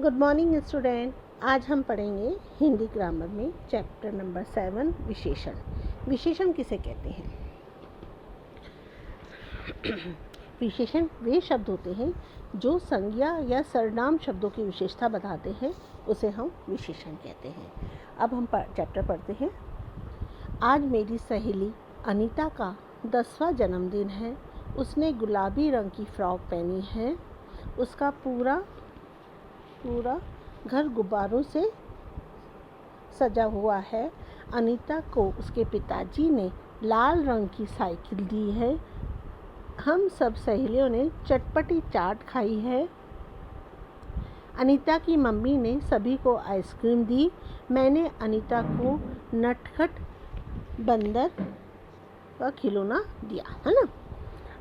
Good morning student. आज हम पढ़ेंगे हिंदी ग्रामर में चैप्टर नंबर 7 विशेषण। विशेषण किसे कहते हैं? विशेषण वे शब्द होते हैं जो संज्ञा या सर्वनाम शब्दों की विशेषता बताते हैं, उसे हम विशेषण कहते हैं। अब हम चैप्टर पढ़ते हैं। आज मेरी सहेली अनीता का 10वां जन्मदिन है। उसने गुलाबी रंग की फ्रॉक पहनी है। उसका पूरा घर गुब्बारों से सजा हुआ है। अनीता को उसके पिताजी ने लाल रंग की साइकिल दी है। हम सब सहेलियों ने चटपटी चाट खाई है। अनीता की मम्मी ने सभी को आइसक्रीम दी। मैंने अनीता को नटखट बंदर का खिलौना दिया, है ना।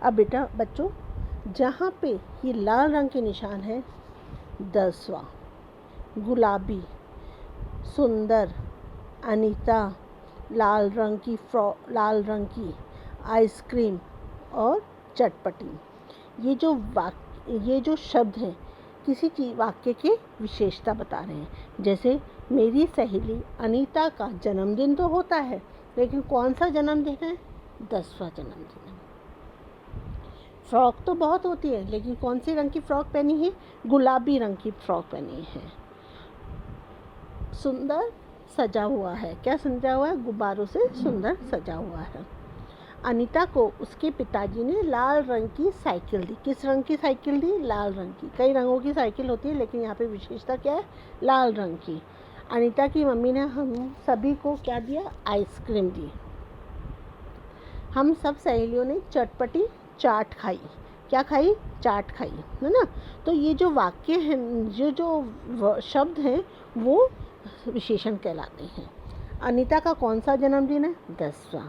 अब बेटा बच्चों, जहाँ पे ये लाल रंग के निशान है, 10वां, गुलाबी, सुंदर, अनीता, लाल रंग की आइसक्रीम और चटपटी, ये जो शब्द हैं किसी वाक्य के विशेषता बता रहे हैं। जैसे मेरी सहेली अनीता का जन्मदिन तो होता है, लेकिन कौन सा जन्मदिन है? 10वां जन्मदिन है। फ्रॉक तो बहुत होती है, लेकिन कौन सी रंग की फ्रॉक पहनी है? गुलाबी रंग की फ्रॉक पहनी है। सुंदर सजा हुआ है। क्या सजा हुआ है? गुब्बारों से सुंदर सजा हुआ है। अनीता को उसके पिताजी ने लाल रंग की साइकिल दी। किस रंग की साइकिल दी? लाल रंग की। कई रंगों की साइकिल होती है, लेकिन यहाँ पे विशेषता क्या है? लाल रंग की। अनीता की मम्मी ने हम सभी को क्या दिया? आइसक्रीम दी। हम सब सहेलियों ने चटपटी चाट खाई। क्या खाई? चाट खाई, है ना। तो ये जो वाक्य हैं, जो शब्द हैं, वो विशेषण कहलाते हैं। अनीता का कौन सा जन्मदिन है? 10वां।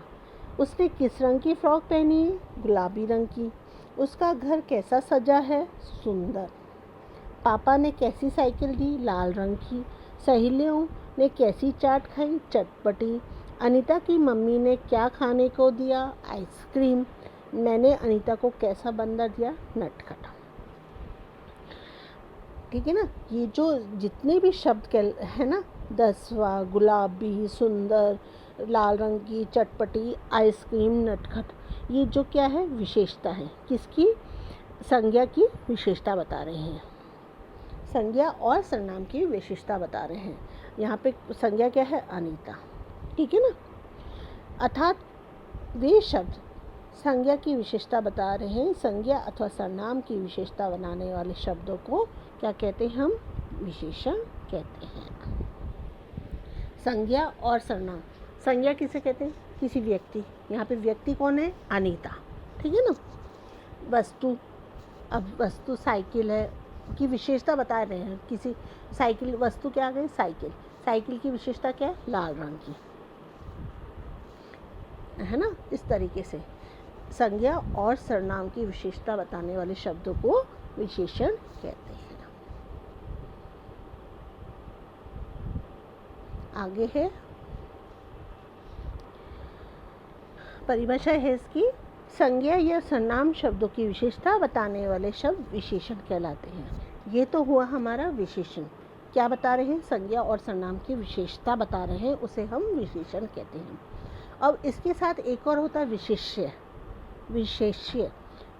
उसने किस रंग की फ्रॉक पहनी है? गुलाबी रंग की। उसका घर कैसा सजा है? सुंदर। पापा ने कैसी साइकिल दी? लाल रंग की। सहेलियों ने कैसी चाट खाई? चटपटी। अनीता की मम्मी ने क्या खाने को दिया? आइसक्रीम। मैंने अनीता को कैसा बंदर दिया? नटखट। ठीक है ना। ये जो जितने भी शब्द है ना, 10वां, गुलाबी, सुंदर, लाल रंग की, चटपटी, आइसक्रीम, नटखट, ये जो क्या है? विशेषता है। किसकी? संज्ञा की विशेषता बता रहे हैं। संज्ञा और सर्वनाम की विशेषता बता रहे हैं। यहाँ पे संज्ञा क्या है? अनीता। ठीक है ना। अर्थात वे शब्द संज्ञा की विशेषता बता रहे हैं। संज्ञा अथवा सर्वनाम की विशेषता बनाने वाले शब्दों को क्या कहते हैं? हम विशेषण कहते हैं। संज्ञा और सर्वनाम। संज्ञा किसे कहते हैं? किसी व्यक्ति। यहाँ पे व्यक्ति कौन है? अनीता। ठीक है ना। वस्तु, अब वस्तु साइकिल है की विशेषता बता रहे हैं। किसी साइकिल, वस्तु क्या आ गई? साइकिल। साइकिल की विशेषता क्या है? लाल रंग की, है ना। इस तरीके से संज्ञा और सर्वनाम की विशेषता बताने वाले शब्दों को विशेषण कहते हैं। आगे है परिभाषा है इसकी। संज्ञा या सर्वनाम शब्दों की विशेषता बताने वाले शब्द विशेषण कहलाते हैं। ये तो हुआ हमारा विशेषण। क्या बता रहे हैं? संज्ञा और सर्वनाम की विशेषता बता रहे हैं, उसे हम विशेषण कहते हैं। अब इसके साथ एक और होता है विशेष्य।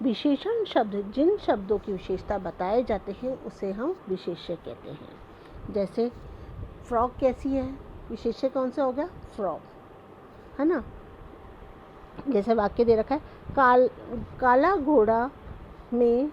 विशेषण शब्द जिन शब्दों की विशेषता बताए जाते हैं, उसे हम विशेष्य कहते हैं। जैसे फ्रॉक कैसी है? विशेष्य कौन सा हो गया? फ्रॉक, है ना। जैसे वाक्य दे रखा है, काला घोड़ा में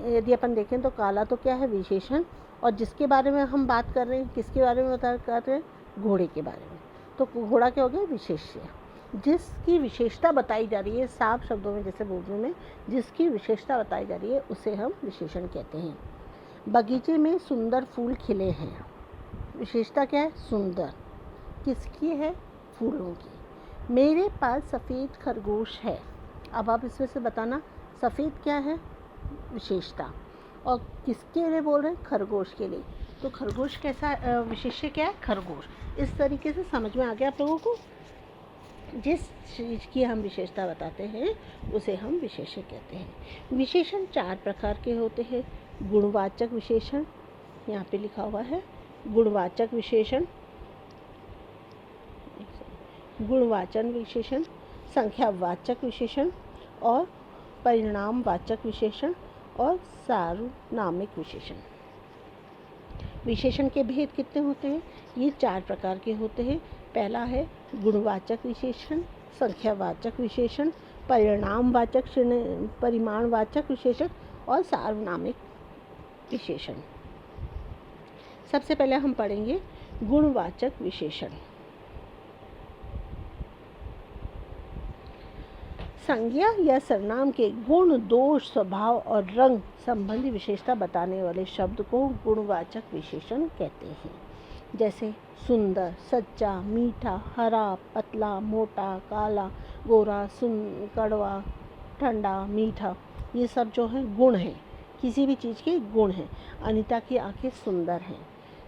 यदि अपन देखें तो काला तो क्या है? विशेषण। और जिसके बारे में हम बात कर रहे हैं, किसके बारे में बता कर रहे हैं? घोड़े के बारे में। तो घोड़ा क्या हो गया? विशेष्य। जिसकी विशेषता बताई जा रही है, साफ शब्दों में जैसे बोलने में जिसकी विशेषता बताई जा रही है, उसे हम विशेषण कहते हैं। बगीचे में सुंदर फूल खिले हैं। विशेषता क्या है? सुंदर। किसकी है? फूलों की। मेरे पास सफ़ेद खरगोश है। अब आप इसमें से बताना सफ़ेद क्या है? विशेषता। और किसके लिए बोल रहे हैं? खरगोश के लिए। तो खरगोश कैसा विशेष्य क्या है? खरगोश। इस तरीके से समझ में आ गया आप लोगों को। जिस चीज़ की हम विशेषता बताते हैं उसे हम विशेषण कहते हैं। विशेषण 4 प्रकार के होते हैं। गुणवाचक विशेषण, यहाँ पे लिखा हुआ है गुणवाचक विशेषण, गुणवाचक विशेषण, संख्यावाचक विशेषण और परिणामवाचक विशेषण और सार्वनामिक विशेषण। विशेषण के भेद कितने होते हैं? ये 4 प्रकार के होते हैं। पहला है गुणवाचक विशेषण, संख्यावाचक विशेषण, परिमाणवाचक विशेषण और सार्वनामिक विशेषण। सबसे पहले हम पढ़ेंगे गुणवाचक विशेषण। संज्ञा या सर्वनाम के गुण, दोष, स्वभाव और रंग संबंधी विशेषता बताने वाले शब्द को गुणवाचक विशेषण कहते हैं। जैसे सुंदर, सच्चा, मीठा, हरा, पतला, मोटा, काला, गोरा, कड़वा, ठंडा, मीठा, ये सब जो है गुण हैं, किसी भी चीज़ के गुण हैं। अनीता की आंखें सुंदर हैं,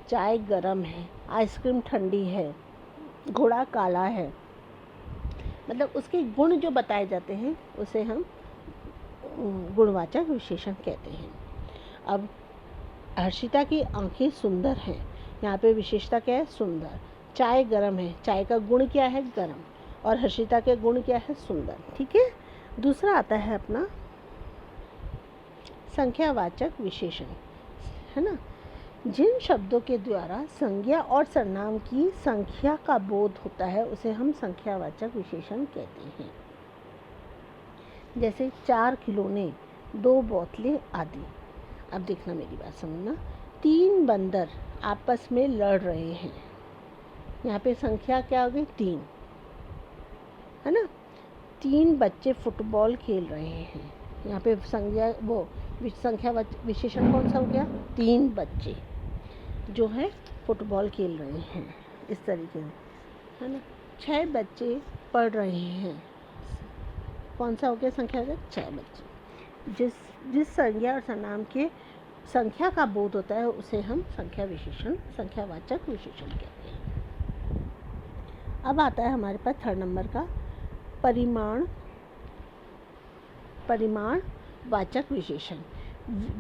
चाय गरम है, आइसक्रीम ठंडी है, घोड़ा काला है, मतलब उसके गुण जो बताए जाते हैं उसे हम गुणवाचक विशेषण कहते हैं। अब हर्षिता की आंखें सुंदर हैं, यहाँ पे विशेषता क्या है? सुंदर। चाय गरम है, चाय का गुण क्या है? गरम। और हर्षिता के गुण क्या है? सुंदर। ठीक है। दूसरा आता है अपना संख्यावाचक विशेषण, है ना। जिन शब्दों के द्वारा संज्ञा और सर्वनाम की संख्या का बोध होता है उसे हम संख्यावाचक विशेषण कहते हैं। जैसे 4 खिलौने, 2 बोतलें आदि। अब देखना, मेरी बात समझना। 3 बंदर आपस में लड़ रहे हैं, यहाँ पे संख्या क्या हो गई? 3, है ना। 3 बच्चे फुटबॉल खेल रहे हैं, यहाँ पे संख्या विशेषण कौन सा हो गया? 3 बच्चे जो है फुटबॉल खेल रहे हैं, इस तरीके से, है ना। 6 बच्चे पढ़ रहे हैं, कौन सा हो गया संख्या? 6 बच्चे। जिस संज्ञा और सर्वनाम के संख्या का बोध होता है उसे हम संख्यावाचक विशेषण कहते हैं। अब आता है हमारे पास 3rd नंबर का परिमाणवाचक विशेषण।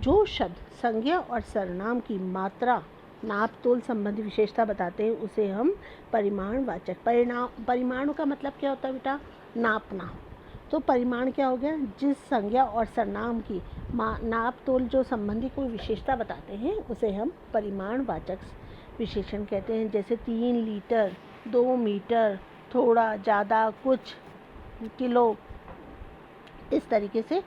जो शब्द संज्ञा और सर्वनाम की मात्रा, नाप तोल संबंधी विशेषता बताते हैं उसे हम परिमाणवाचक। परिमाण का मतलब क्या होता है बेटा? नापना। तो परिमाण क्या हो गया? जिस संज्ञा और सर्वनाम की नाप तोल जो संबंधी कोई विशेषता बताते हैं उसे हम परिमाणवाचक विशेषण कहते हैं। जैसे 3 लीटर, 2 मीटर, थोड़ा, ज़्यादा, कुछ, किलो, इस तरीके से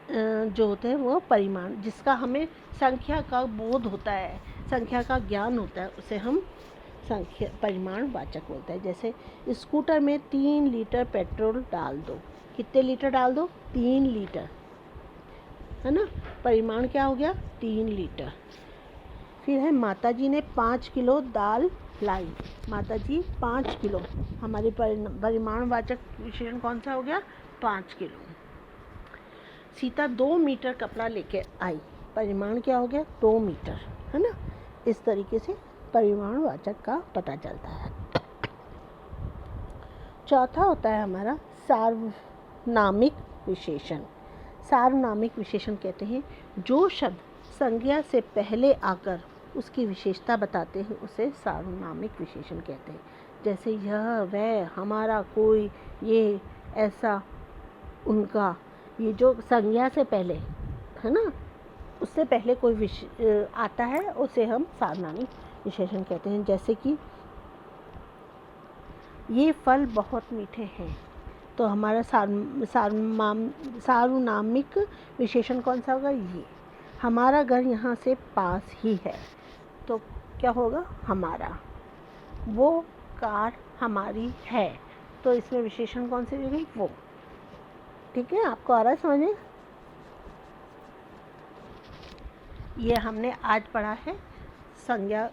जो होते हैं वो परिमाण, जिसका हमें संख्या का बोध होता है, संख्या का ज्ञान होता है, उसे हम परिमाणवाचक बोलते हैं। जैसे स्कूटर में 3 लीटर पेट्रोल डाल दो। कितने लीटर डाल दो? 3 लीटर, है ना। परिमाण क्या हो गया? 3 लीटर। फिर है माताजी ने 5 किलो दाल लाई। माताजी 5 किलो, हमारी परिमाणवाचक विशेषण कौन सा हो गया? 5 किलो। सीता 2 मीटर कपड़ा लेके आई। परिमाण क्या हो गया? 2 मीटर, है ना। इस तरीके से परिमाणवाचक का पता चलता है। चौथा होता है हमारा सार्वनामिक विशेषण। सार्वनामिक विशेषण कहते हैं जो शब्द संज्ञा से पहले आकर उसकी विशेषता बताते हैं उसे सार्वनामिक विशेषण कहते हैं। जैसे यह, वह, हमारा, कोई, ये, ऐसा, उनका, ये जो संज्ञा से पहले, है ना, उससे पहले कोई आता है उसे हम सार्वनामिक विशेषण कहते हैं। जैसे कि ये फल बहुत मीठे हैं, तो हमारा सार्वनामिक विशेषण कौन सा होगा? ये। हमारा घर यहाँ से पास ही है, तो क्या होगा? हमारा। वो कार हमारी है, तो इसमें विशेषण कौन सी होगी? वो। ठीक है, आपको आ रहा है समझे? ये हमने आज पढ़ा है संज्ञा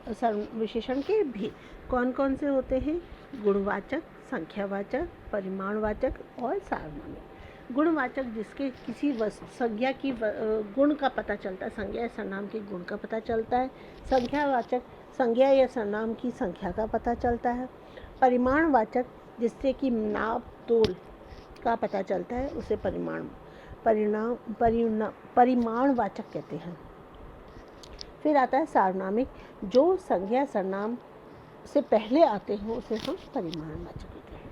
विशेषण के भी कौन कौन से होते हैं? गुणवाचक, संख्यावाचक, परिमाणवाचक और सार्वनामिक। गुणवाचक जिसके किसी संज्ञा की गुण का पता चलता है, संज्ञा या सर्वनाम के गुण का पता चलता है। संख्यावाचक संज्ञा या सर्वनाम की संख्या का पता चलता है। परिमाणवाचक जिससे कि नाप तोल का पता चलता है, उसे परिमाणवाचक कहते हैं। फिर आता है सार्वनामिक, जो संज्ञा सर्वनाम से पहले आते हैं उसे हम परिमाणवाचक कहते हैं।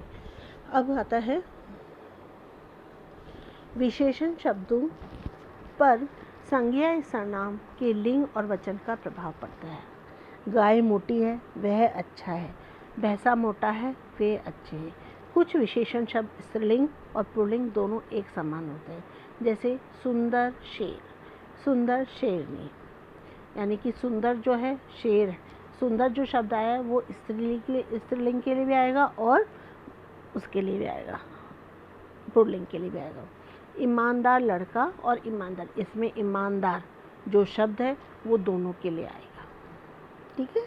अब आता है विशेषण शब्दों पर संज्ञा या सर्वनाम के लिंग और वचन का प्रभाव पड़ता है। गाय मोटी है, वह अच्छा है। भैंसा मोटा है, वे अच्छे हैं। कुछ विशेषण शब्द स्त्रीलिंग और पुल्लिंग दोनों एक समान होते हैं, जैसे सुंदर शेर, सुंदर शेरनी, यानी कि सुंदर जो है शेर है। सुंदर जो शब्द आया है वो स्त्रीलिंग के लिए भी आएगा और उसके लिए भी आएगा, पुल्लिंग के लिए भी आएगा। ईमानदार लड़का और ईमानदार, इसमें ईमानदार जो शब्द है वो दोनों के लिए आएगा। ठीक है।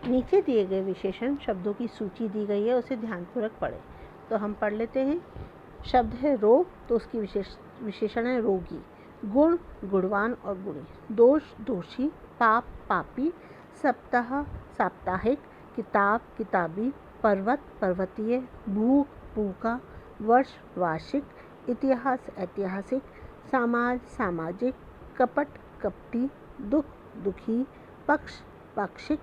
नीचे दिए गए विशेषण शब्दों की सूची दी गई है, उसे ध्यानपूर्वक पढ़ें। तो हम पढ़ लेते हैं। शब्द है रोग, तो उसकी विशेषण है रोगी। गुण, गुणवान और गुणी। दोष, दोषी। पाप, पापी। सप्ताह, साप्ताहिक। किताब, किताबी। पर्वत, पर्वतीय। भूख, भूखा। वर्ष, वार्षिक। इतिहास, ऐतिहासिक। समाज, सामाजिक। कपट, कपटी। दुख, दुखी। पक्ष, पाक्षिक।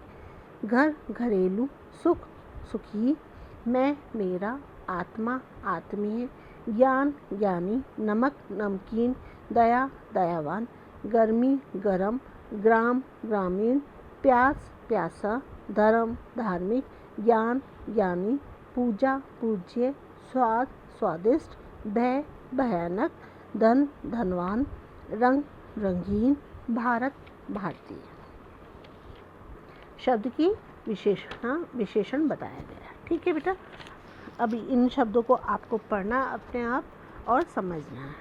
घर, घरेलू। सुख, सुखी। मैं, मेरा। आत्मा, आत्मीय। ज्ञान, ज्ञानी। नमक, नमकीन। दया, दयावान। गर्मी, गरम। ग्राम, ग्रामीण। प्यास, प्यासा। धर्म, धार्मिक। ज्ञान, ज्ञानी। पूजा, पूज्य। स्वाद, स्वादिष्ट। भय, भयानक। धन, धनवान। रंग, रंगीन। भारत, भारतीय। शब्द की विशेषण बताया गया है। ठीक है बेटा, अभी इन शब्दों को आपको पढ़ना अपने आप और समझना है।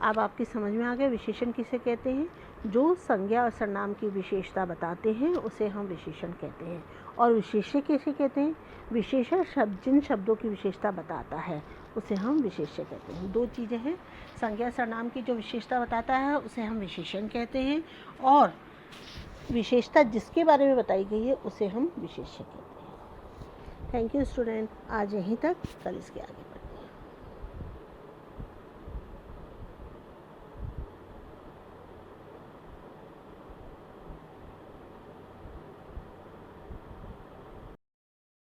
अब आपकी समझ में आ गया विशेषण किसे कहते हैं। जो संज्ञा और सर्वनाम की विशेषता बताते हैं उसे हम विशेषण कहते हैं। और विशेष्य किसे कहते हैं। विशेषण शब्द जिन शब्दों की विशेषता बताता है उसे हम विशेष्य कहते हैं। दो चीज़ें हैं, संज्ञा सर्वनाम की जो विशेषता बताता है उसे हम विशेषण कहते हैं, और विशेषता जिसके बारे में बताई गई है उसे हम विशेष्य कहते हैं। थैंक यू स्टूडेंट, आज यहीं तक, कल इसके आगे।